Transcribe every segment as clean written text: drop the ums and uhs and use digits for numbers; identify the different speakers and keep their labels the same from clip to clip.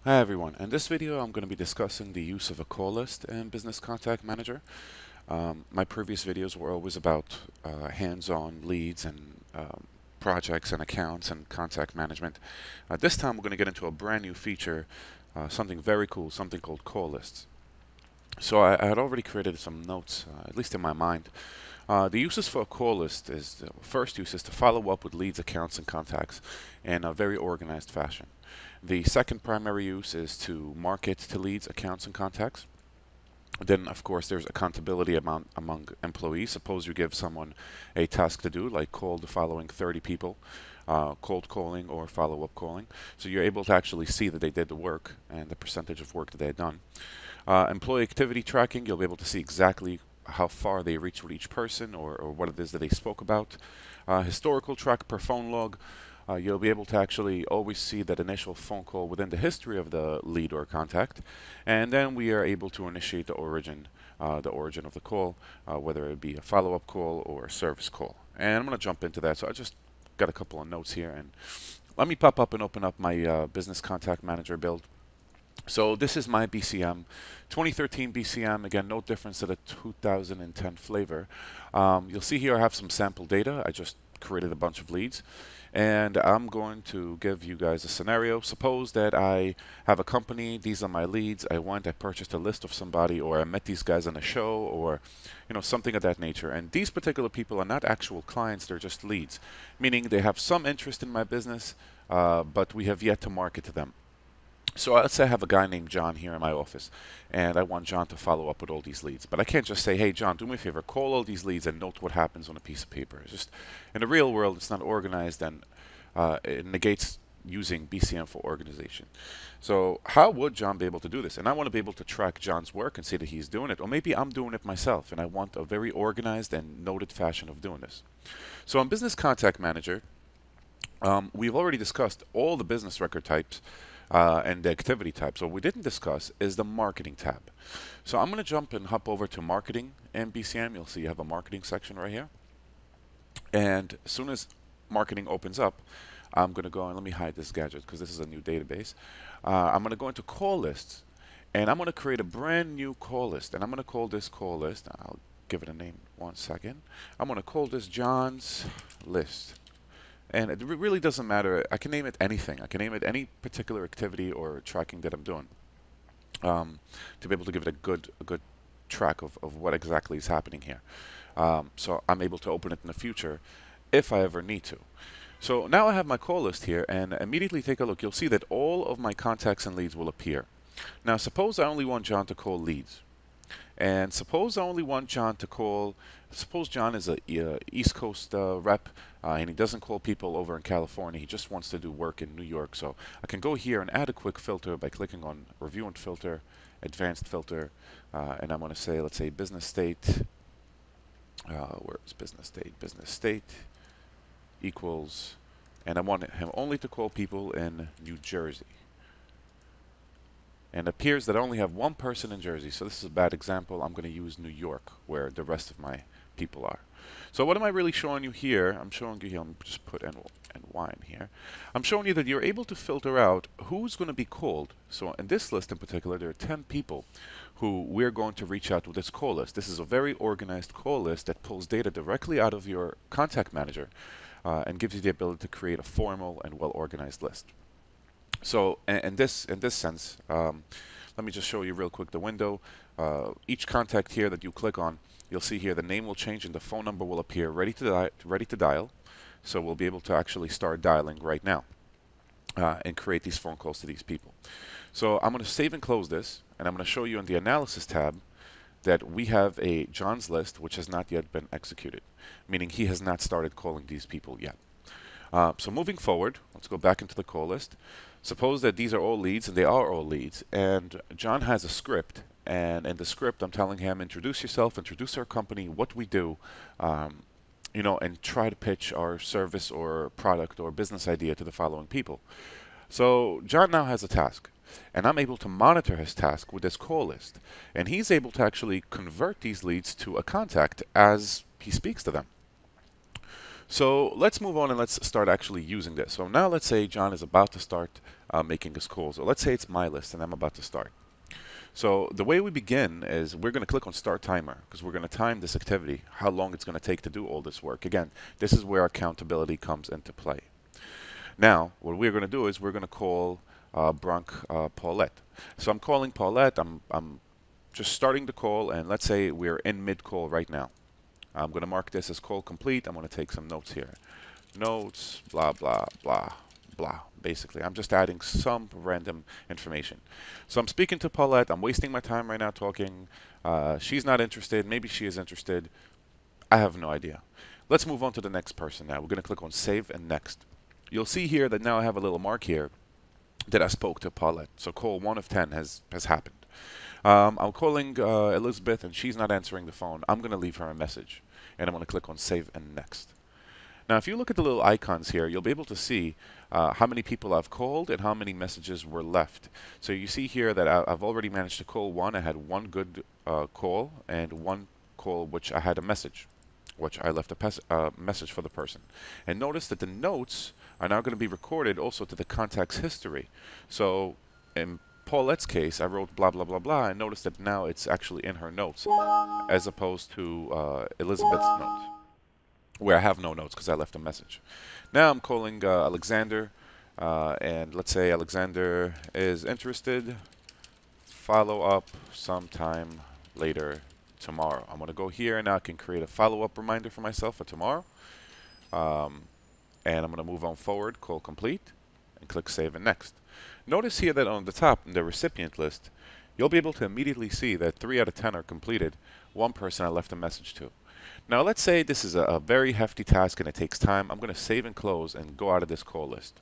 Speaker 1: Hi everyone. In this video I'm going to be discussing the use of a call list in Business Contact Manager. My previous videos were always about hands-on leads and projects and accounts and contact management. This time we're going to get into a brand new feature, something very cool, something called call lists. So I had already created some notes, at least in my mind. The uses for a call list is the first use is to follow up with leads, accounts, and contacts in a very organized fashion. The second primary use is to market to leads, accounts, and contacts. Then, of course, there's accountability among employees. Suppose you give someone a task to do, like call the following 30 people, cold calling or follow-up calling. So you're able to actually see that they did the work and the percentage of work that they had done. Employee activity tracking, you'll be able to see exactly how far they reached with each person or what it is that they spoke about. Historical track per phone log, you'll be able to actually always see that initial phone call within the history of the lead or contact. And then we are able to initiate the origin of the call, whether it be a follow-up call or a service call. And I'm going to jump into that. So I just got a couple of notes here, and let me pop up and open up my Business Contact Manager build. So this is my BCM, 2013 BCM, again, no difference to the 2010 flavor. You'll see here I have some sample data. I just created a bunch of leads. And I'm going to give you guys a scenario. Suppose that I have a company, these are my leads, I purchased a list of somebody, or I met these guys on a show, or something of that nature. And these particular people are not actual clients, they're just leads, meaning they have some interest in my business, but we have yet to market to them. So let's say I have a guy named John here in my office, and I want John to follow up with all these leads. But I can't just say, hey, John, do me a favor, call all these leads and note what happens on a piece of paper. It's just, in the real world, it's not organized, and it negates using BCM for organization. So how would John be able to do this? And I want to be able to track John's work and see that he's doing it. Or maybe I'm doing it myself, and I want a very organized and noted fashion of doing this. So in Business Contact Manager, we've already discussed all the business record types and the activity type. So what we didn't discuss is the marketing tab. So I'm going to jump and hop over to marketing and BCM. You'll see you have a marketing section right here. And as soon as marketing opens up, I'm going to go and let me hide this gadget because this is a new database. I'm going to go into call lists, and I'm going to create a brand new call list. And I'm going to call this call list. I'll give it a name 1 second. I'm going to call this John's list. And it really doesn't matter. I can name it anything. I can name it any particular activity or tracking that I'm doing, to be able to give it a good track of what exactly is happening here. So I'm able to open it in the future if I ever need to. So now I have my call list here, and immediately take a look. You'll see that all of my contacts and leads will appear. Now suppose I only want John to call leads. And suppose I only want John to call, suppose John is a East Coast rep, and he doesn't call people over in California. He just wants to do work in New York. So I can go here and add a quick filter by clicking on Review and Filter, Advanced Filter, and I'm going to say, let's say Business State. Where is Business State? Business State equals, and I want him only to call people in New Jersey. And it appears that I only have one person in Jersey, so this is a bad example. I'm going to use New York, where the rest of my people are. So what am I really showing you here? I'm showing you here, let me just put NY in here. I'm showing you that you're able to filter out who's going to be called. So in this list in particular, there are 10 people who we're going to reach out with this call list. This is a very organized call list that pulls data directly out of your contact manager and gives you the ability to create a formal and well-organized list. So in this sense, let me just show you real quick the window. Each contact here that you click on, you'll see here the name will change and the phone number will appear ready to dial. So we'll be able to actually start dialing right now and create these phone calls to these people. So I'm going to save and close this, and I'm going to show you in the Analysis tab that we have a John's list which has not yet been executed, meaning he has not started calling these people yet. So moving forward, let's go back into the call list. Suppose that these are all leads, and they are all leads, and John has a script, and in the script I'm telling him, introduce yourself, introduce our company, what we do, and try to pitch our service or product or business idea to the following people. So John now has a task, and I'm able to monitor his task with this call list, and he's able to actually convert these leads to a contact as he speaks to them. So let's move on and let's start actually using this. So now let's say John is about to start making his calls. Or let's say it's my list and I'm about to start. So the way we begin is we're going to click on Start Timer because we're going to time this activity, how long it's going to take to do all this work. Again, this is where accountability comes into play. Now, what we're going to do is we're going to call Bronk Paulette. So I'm calling Paulette. I'm just starting the call, and let's say we're in mid-call right now. I'm going to mark this as call complete. I'm going to take some notes here. Notes, blah, blah, blah, blah. Basically, I'm just adding some random information. So I'm speaking to Paulette. I'm wasting my time right now talking. She's not interested. Maybe she is interested. I have no idea. Let's move on to the next person now. We're going to click on Save and Next. You'll see here that now I have a little mark here that I spoke to Paulette. So call 1 of 10 has happened. I'm calling Elizabeth and she's not answering the phone. I'm going to leave her a message and I'm going to click on Save and Next. Now, if you look at the little icons here, you'll be able to see how many people I've called and how many messages were left. So you see here that I've already managed to call one. I had one good call and one call which I had a message, which I left a message for the person. And notice that the notes are now going to be recorded also to the contact's history. So in Paulette's case, I wrote blah, blah, blah, blah, and notice that now it's actually in her notes as opposed to Elizabeth's notes, where I have no notes because I left a message. Now I'm calling Alexander, and let's say Alexander is interested. Follow up sometime later tomorrow. I'm going to go here and now I can create a follow-up reminder for myself for tomorrow. And I'm going to move on forward, call complete, and click Save and Next. Notice here that on the top, in the recipient list, you'll be able to immediately see that 3 out of 10 are completed. One person I left a message to. Now let's say this is a very hefty task and it takes time. I'm going to save and close and go out of this call list.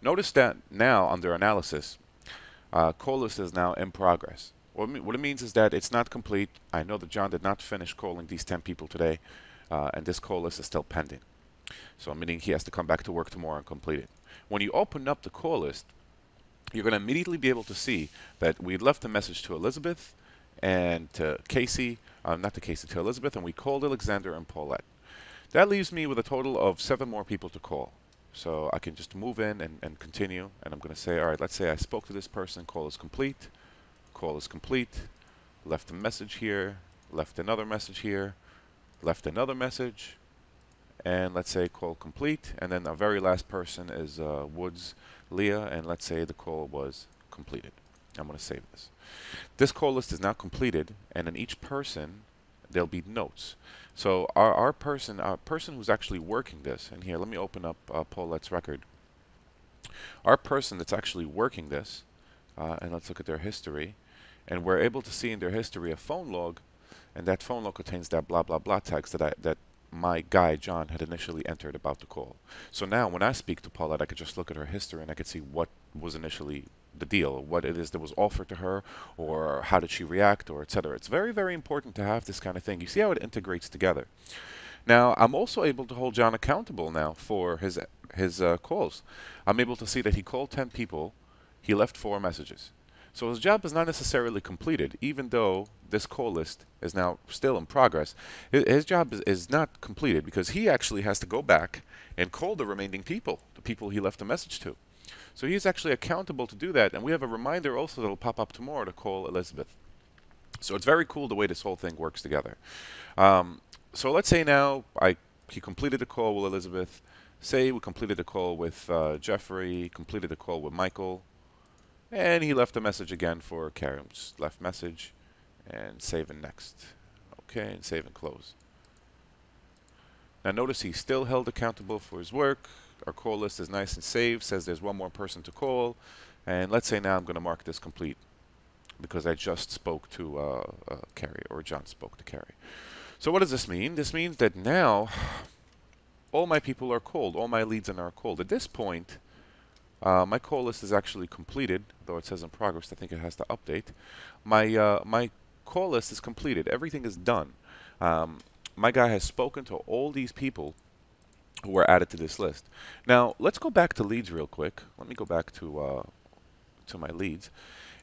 Speaker 1: Notice that now under Analysis, call list is now in progress. What it means is that it's not complete. I know that John did not finish calling these 10 people today, and this call list is still pending. So meaning he has to come back to work tomorrow and complete it. When you open up the call list, you're going to immediately be able to see that we left a message to Elizabeth and to Casey, not to Casey, to Elizabeth, and we called Alexander and Paulette. That leaves me with a total of 7 more people to call. So I can just move in and continue, and I'm going to say, all right, let's say I spoke to this person, call is complete, left a message here, left another message here, left another message, and let's say call complete, and then our very last person is Woods Leah, and let's say the call was completed. I'm going to save this. This call list is now completed, and in each person there'll be notes. So our person who's actually working this, and here let me open up Paulette's record. Our person that's actually working this, and let's look at their history, and we're able to see in their history a phone log, and that phone log contains that blah blah blah text that my guy John had initially entered about the call. So now when I speak to Paulette, I could just look at her history and I could see what was initially the deal, what it is that was offered to her, or how did she react, or etc. It's very, very important to have this kind of thing. You see how it integrates together. Now, I'm also able to hold John accountable now for his calls. I'm able to see that he called 10 people, he left 4 messages. So his job is not necessarily completed, even though this call list is now still in progress. His job is not completed because he actually has to go back and call the remaining people, the people he left a message to. So he's actually accountable to do that, and we have a reminder also that will pop up tomorrow to call Elizabeth. So it's very cool the way this whole thing works together. So let's say now he completed the call with Elizabeth. Say we completed the call with Jeffrey, completed the call with Michael, and he left a message again for Karen. Just left message and save and next. Okay, and save and close. Now notice he's still held accountable for his work. Our call list is nice and saved, says there's one more person to call. And let's say now I'm going to mark this complete because I just spoke to Carrie, or John spoke to Carrie. So what does this mean? This means that now all my people are called, all my leads are called. At this point, my call list is actually completed, though it says in progress. I think it has to update. My call list is completed. Everything is done. My guy has spoken to all these people who were added to this list. Now, let's go back to leads real quick. Let me go back to my leads.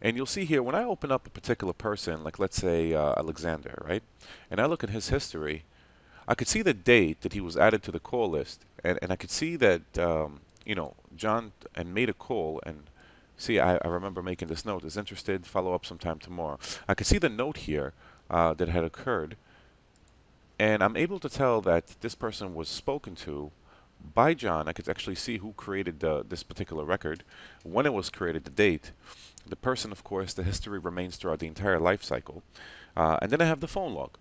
Speaker 1: And you'll see here, when I open up a particular person, like let's say Alexander, right? And I look at his history, I could see the date that he was added to the call list, and I could see that John and made a call. And see, I remember making this note: is interested, follow up sometime tomorrow. I could see the note here that had occurred, and I'm able to tell that this person was spoken to by John. I could actually see who created this particular record, when it was created, the date, the person, of course. The history remains throughout the entire life cycle. And then I have the phone log.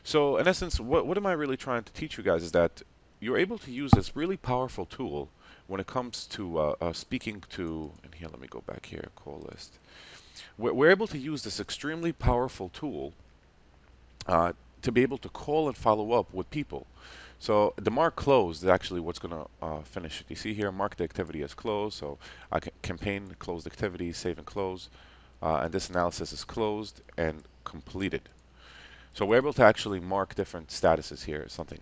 Speaker 1: So in essence, what am I really trying to teach you guys is that you're able to use this really powerful tool when it comes to speaking to, and here, let me go back here, call list. We're able to use this extremely powerful tool uh, to be able to call and follow up with people. So the mark closed is actually what's going to finish it. You see here, mark the activity as closed. So I can campaign closed activity, save and close. And this analysis is closed and completed. So we're able to actually mark different statuses here, something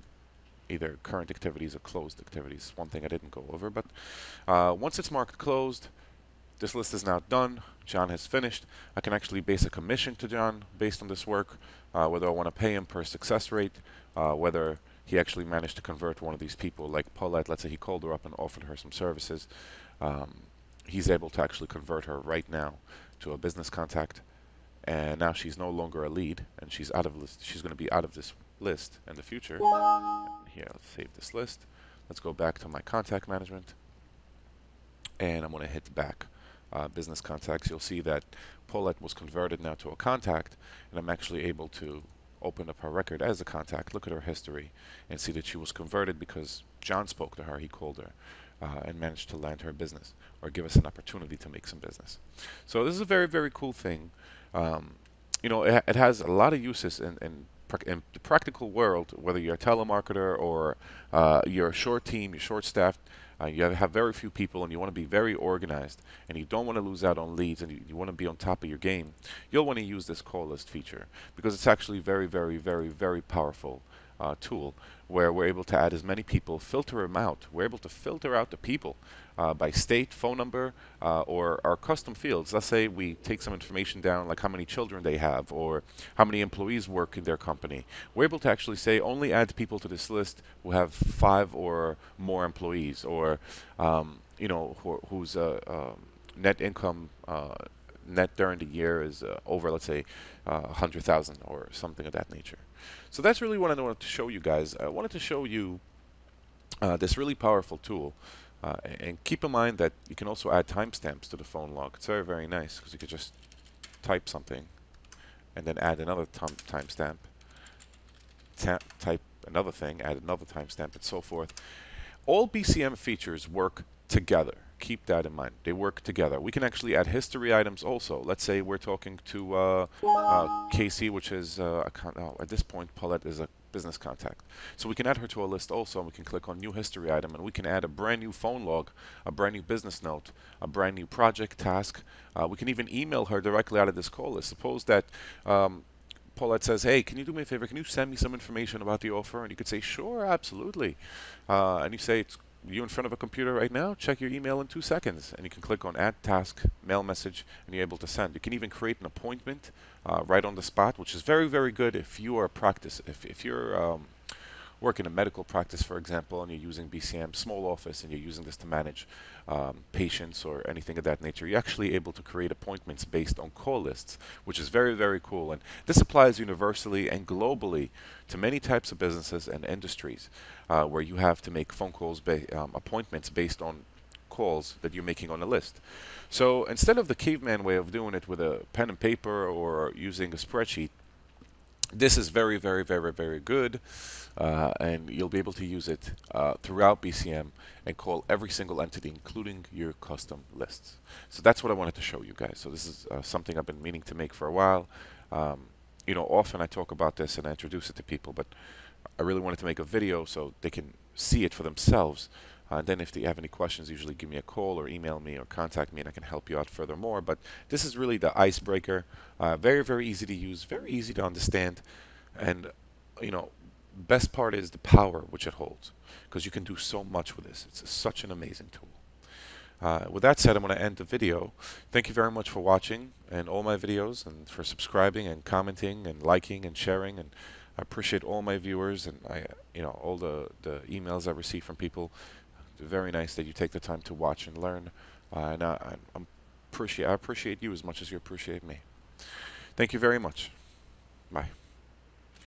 Speaker 1: either current activities or closed activities. One thing I didn't go over, but once it's marked closed, this list is now done. John has finished. I can actually base a commission to John based on this work, whether I want to pay him per success rate, whether he actually managed to convert one of these people, like Paulette. Let's say he called her up and offered her some services. Um, he's able to actually convert her right now to a business contact, and now she's no longer a lead, and she's out of list. She's going to be out of this list in the future. Here, let's save this list. Let's go back to my contact management, and I'm going to hit back. Business contacts. You'll see that Paulette was converted now to a contact, and I'm actually able to open up her record as a contact, look at her history, and see that she was converted because John spoke to her. He called her and managed to land her business or give us an opportunity to make some business. So this is a very, very cool thing. It has a lot of uses in the practical world, whether you're a telemarketer or you're a short team, you're short-staffed, you have very few people, and you want to be very organized, and you don't want to lose out on leads, and you want to be on top of your game. You'll want to use this call list feature because it's actually very, very, very, very powerful tool where we're able to add as many people, filter them out. We're able to filter out the people by state, phone number, or our custom fields. Let's say we take some information down, like how many children they have or how many employees work in their company. We're able to actually say only add people to this list who have 5 or more employees, or whose net income net during the year is over, let's say, 100,000 or something of that nature. So that's really what I wanted to show you guys. I wanted to show you this really powerful tool. And keep in mind that you can also add timestamps to the phone log. It's very, very nice because you could just type something and then add another timestamp, type another thing, add another timestamp, and so forth. All BCM features work together. Keep that in mind. They work together. We can actually add history items also. Let's say we're talking to Casey, which is at this point, Paulette is a business contact. So we can add her to a list also, and we can click on new history item, and we can add a brand new phone log, a brand new business note, a brand new project task. We can even email her directly out of this call list. Suppose that Paulette says, hey, can you do me a favor? Can you send me some information about the offer? And you could say, sure, absolutely. And you say, it's you in front of a computer right now, check your email in 2 seconds. And you can click on add task, mail message, and you're able to send. You can even create an appointment right on the spot, which is very, very good if you are a practice. If you're work in a medical practice, for example, and you're using BCM, small office, and you're using this to manage patients or anything of that nature, you're actually able to create appointments based on call lists, which is very, very cool. And this applies universally and globally to many types of businesses and industries where you have to make phone calls, appointments based on calls that you're making on a list. So instead of the caveman way of doing it with a pen and paper or using a spreadsheet, this is very, very, very, very good, and you'll be able to use it throughout BCM and call every single entity, including your custom lists. So that's what I wanted to show you guys. So this is something I've been meaning to make for a while. Often I talk about this and I introduce it to people, but I really wanted to make a video so they can see it for themselves. And then if they have any questions, usually give me a call or email me or contact me and I can help you out furthermore. But this is really the icebreaker. Very, very easy to use, very easy to understand. And, best part is the power which it holds, because you can do so much with this. It's such an amazing tool. With that said, I'm going to end the video. Thank you very much for watching and all my videos, and for subscribing and commenting and liking and sharing. And I appreciate all my viewers, and all the emails I receive from people. Very nice that you take the time to watch and learn, and I appreciate you as much as you appreciate me. Thank you very much. Bye.